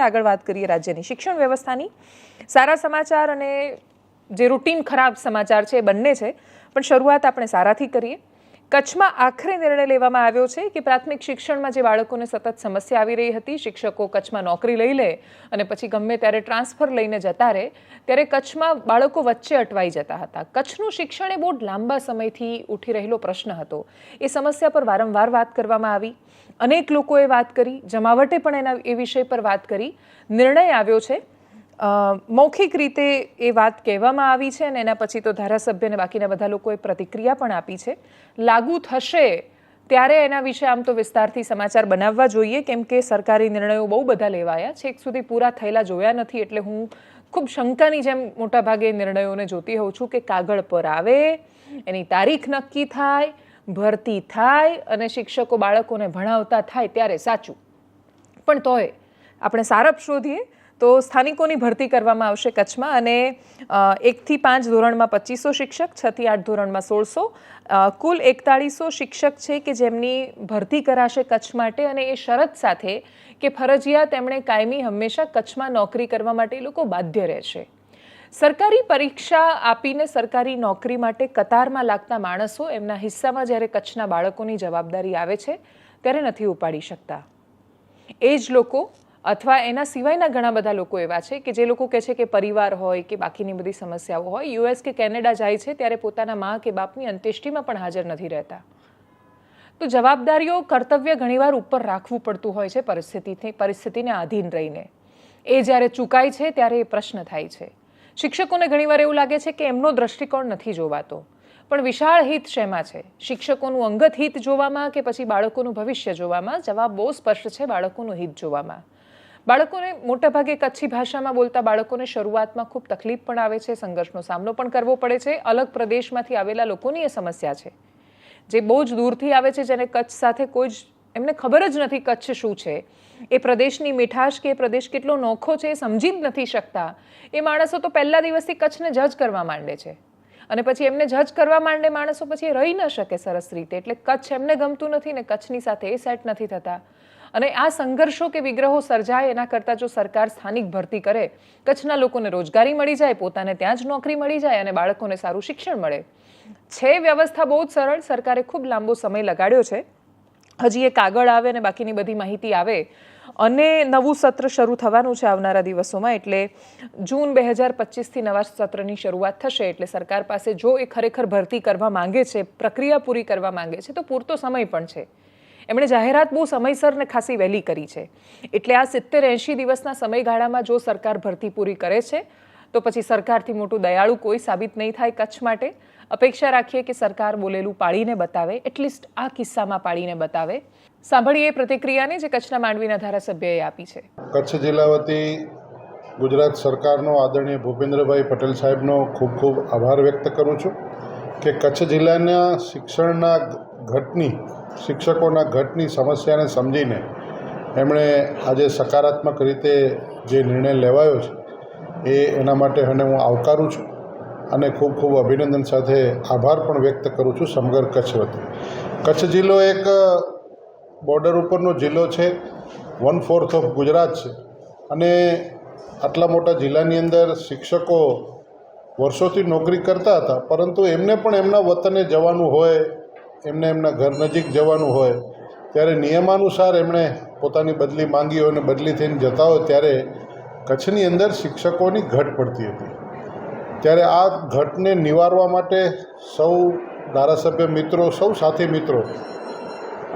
આગળ વાત કરીએ રાજ્યની શિક્ષણ વ્યવસ્થાની. સારા સમાચાર અને જે રૂટીન ખરાબ સમાચાર છે એ બંને છે, પણ શરૂઆત આપણે સારાથી કરીએ. કચ્છમાં આખરે નિર્ણય લેવામાં આવ્યો છે કે પ્રાથમિક શિક્ષણમાં જે બાળકોને સતત સમસ્યા આવી રહી હતી, શિક્ષકો કચ્છમાં નોકરી લઈ લે અને પછી ગમે ત્યારે ટ્રાન્સફર લઈને જતા રહે, ત્યારે કચ્છમાં બાળકો વચ્ચે અટવાઈ જતા હતા. કચ્છનું શિક્ષણ એ બહુ લાંબા સમયથી ઉઠી રહેલો પ્રશ્ન હતો. એ સમસ્યા પર વારંવાર વાત કરવામાં આવી, અનેક લોકોએ વાત કરી, જમાવટે પણ એ વિષય પર વાત કરી. નિર્ણય આવ્યો છે, મૌખિક રીતે એ વાત કહેવામાં આવી છે અને એના પછી તો ધારાસભ્ય અને બાકીના બધા લોકોએ પ્રતિક્રિયા પણ આપી છે. લાગુ થશે ત્યારે એના વિશે આમ તો વિસ્તારથી સમાચાર બનાવવા જોઈએ, કેમ કે સરકારી નિર્ણયો બહુ બધા લેવાયા છેક સુધી પૂરા થયેલા જોયા નથી. એટલે હું ખૂબ શંકાની જેમ મોટાભાગે નિર્ણયોને જોતી હોઉં છું કે કાગળ પર આવે, એની તારીખ નક્કી થાય, ભરતી થાય અને શિક્ષકો બાળકોને ભણાવતા થાય ત્યારે સાચું. પણ તોય આપણે સારપ શોધીએ તો સ્થાનિકોની ભરતી કરવામાં આવશે કચ્છમાં, અને 1 થી 5 ધોરણમાં 2500 શિક્ષક, 6 થી 8 ધોરણમાં 1600, કુલ 4100 શિક્ષક છે કે જેમની ભરતી કરાશે કચ્છ માટે. અને એ શરત સાથે કે ફરજિયાત એમણે કાયમી હંમેશા કચ્છમાં નોકરી કરવા માટે એ લોકો બાધ્ય રહેશે. સરકારી પરીક્ષા આપીને સરકારી નોકરી માટે કતારમાં લાગતા માણસો એમના હિસ્સામાં જ્યારે કચ્છના બાળકોની જવાબદારી આવે છે ત્યારે નથી ઉપાડી શકતા. એ જ લોકો અથવા એના સિવાયના ઘણા બધા લોકો એવા છે કે જે લોકો કહે છે કે પરિવાર હોય કે બાકીની બધી સમસ્યાઓ હોય, યુએસ કે કેનેડા જાય છે ત્યારે પોતાના મા કે બાપની અંત્યેષ્ટિમાં પણ હાજર નથી રહેતા. તો જવાબદારીઓ, કર્તવ્ય ઘણીવાર ઉપર રાખવું પડતું હોય છે પરિસ્થિતિને આધીન રહીને. એ જ્યારે ચૂકાય છે ત્યારે એ પ્રશ્ન થાય છે. શિક્ષકોને ઘણીવાર એવું લાગે છે કે એમનો દ્રષ્ટિકોણ નથી જોવાતો, પણ વિશાળ હિત શેમાં છે? શિક્ષકોનું અંગત હિત જોવામાં કે પછી બાળકોનું ભવિષ્ય જોવામાં? જવાબ બહુ સ્પષ્ટ છે, બાળકોનું હિત જોવામાં. બાળકોને મોટાભાગે કચ્છી ભાષામાં બોલતા બાળકોને શરૂઆતમાં ખૂબ તકલીફ પણ આવે છે, સંઘર્ષનો સામનો પણ કરવો પડે છે. અલગ પ્રદેશમાંથી આવેલા લોકોની એ સમસ્યા છે, જે બહુ જ દૂરથી આવે છે, જેને કચ્છ સાથે કોઈ જ એમને ખબર જ નથી કચ્છ શું છે, એ પ્રદેશની મીઠાશ કે એ પ્રદેશ કેટલો નોખો છે એ સમજી જ નથી શકતા. એ માણસો તો પહેલા દિવસથી કચ્છને જજ કરવા માંડે છે, અને પછી એમને જજ કરવા માંડે માણસો, પછી એ રહી ન શકે સરસ રીતે. એટલે કચ્છ એમને ગમતું નથી ને કચ્છની સાથે એ સેટ નથી થતા. અને આ સંઘર્ષો કે વિગ્રહો સર્જાય એના કરતાં જો સરકાર સ્થાનિક ભરતી કરે, કચ્છના લોકોને રોજગારી મળી જાય, પોતાને ત્યાં જ નોકરી મળી જાય અને બાળકોને સારું શિક્ષણ મળે. છે વ્યવસ્થા બહુ જ સરળ. સરકારે ખૂબ લાંબો સમય લગાડ્યો છે. હજી એ કાગળ આવે અને બાકીની બધી માહિતી આવે અને નવું સત્ર શરૂ થવાનું છે આવનારા દિવસોમાં. એટલે જૂન 2025થી નવા સત્રની શરૂઆત થશે. એટલે સરકાર પાસે જો એ ખરેખર ભરતી કરવા માંગે છે, પ્રક્રિયા પૂરી કરવા માંગે છે, તો પૂરતો સમય પણ છે. એમણે જાહેરાત બહુ સમયસર ને ખાસી વહેલી કરી છે. એટલે આ 70-80 દિવસના સમયગાળામાં જો સરકાર ભરતી પૂરી કરે છે તો પછી સરકારથી મોટું દયાળુ કોઈ સાબિત નહીં થાય કચ્છ માટે. અપેક્ષા રાખીએ કે સરકાર બોલેલું પાળીને બતાવે, એટલીસ્ટ આ કિસ્સામાં પાળીને બતાવે. સાંભળીએ પ્રતિક્રિયાને જે કચ્છના માંડવીના ધારાસભ્યએ આપી છે. કચ્છ જિલ્લા વતી ગુજરાત સરકારનો આદરણીય ભૂપેન્દ્રભાઈ પટેલ સાહેબનો ખૂબ ખૂબ આભાર વ્યક્ત કરું છું કે કચ્છ જિલ્લાના શિક્ષણના શિક્ષકોના ઘટની સમસ્યાને સમજીને એમણે આજે સકારાત્મક રીતે જે નિર્ણય લેવાયો છે એના માટે હું આવકારું છું અને ખૂબ ખૂબ અભિનંદન સાથે આભાર પણ વ્યક્ત કરું છું સમગ્ર કચ્છ વતી. કચ્છ જિલ્લો એક બોર્ડર ઉપરનો જિલ્લો છે, 1/4 ઓફ ગુજરાત છે, અને આટલા મોટા જિલ્લાની અંદર શિક્ષકો વર્ષોથી નોકરી કરતા હતા, પરંતુ એમને પણ એમના વતને જવાનું હોય, એમને એમના ઘર નજીક જવાનું હોય ત્યારે નિયમાનુસાર એમણે પોતાની બદલી માંગી હોય અને બદલી થઈને જતા હોય ત્યારે કચ્છની અંદર શિક્ષકોની ઘટ પડતી હતી. ત્યારે આ ઘટને નિવારવા માટે સૌ ધારાસભ્ય મિત્રો, સૌ સાથી મિત્રો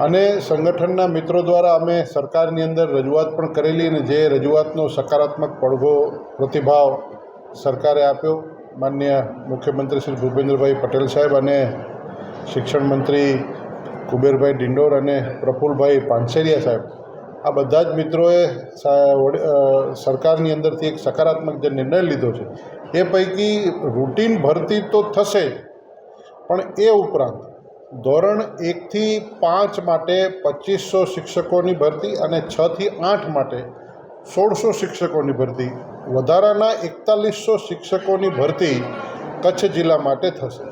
અને સંગઠનના મિત્રો દ્વારા અમે સરકારની અંદર રજૂઆત પણ કરેલી, અને જે રજૂઆતનો સકારાત્મક પ્રતિભાવ સરકારે આપ્યો. માનનીય મુખ્યમંત્રી શ્રી ભૂપેન્દ્રભાઈ પટેલ સાહેબ અને શિક્ષણ મંત્રી કુબેરભાઈ ડિંડોર અને પ્રફુલભાઈ પાનસેરિયા સાહેબ, આ બધા જ મિત્રોએ સરકારની અંદરથી એક સકારાત્મક જે નિર્ણય લીધો છે એ પૈકી રૂટીન ભરતી તો થશે જ, પણ એ ઉપરાંત ધોરણ 1 થી 5 માટે 2500 શિક્ષકોની ભરતી અને 6 થી 8 માટે 1600 શિક્ષકોની ભરતી, વધારાના 4100 શિક્ષકોની ભરતી કચ્છ જિલ્લા માટે થશે.